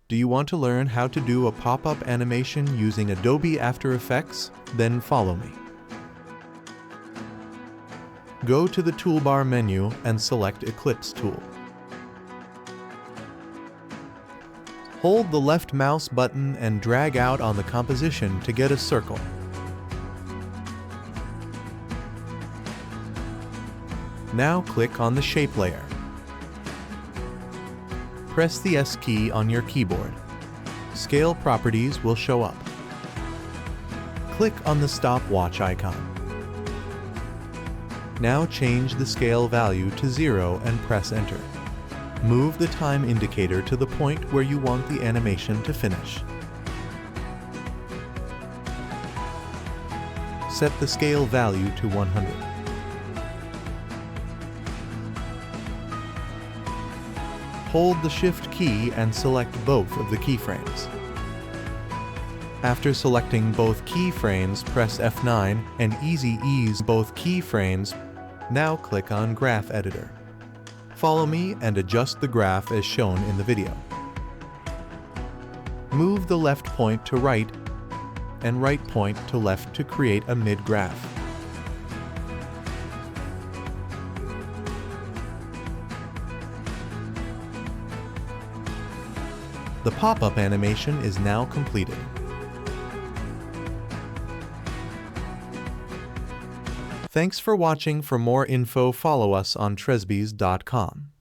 Do you want to learn how to do a pop-up animation using Adobe After Effects? Then follow me. Go to the toolbar menu and select Ellipse tool. Hold the left mouse button and drag out on the composition to get a circle. Now click on the shape layer. Press the S key on your keyboard. Scale properties will show up. Click on the stopwatch icon. Now change the scale value to 0 and press Enter. Move the time indicator to the point where you want the animation to finish. Set the scale value to 100. Hold the Shift key and select both of the keyframes. After selecting both keyframes, press F9 and easy ease both keyframes. Now click on Graph Editor. Follow me and adjust the graph as shown in the video. Move the left point to right and right point to left to create a mid-graph. The pop-up animation is now completed. Thanks for watching. For more info, follow us on TresBizz.com.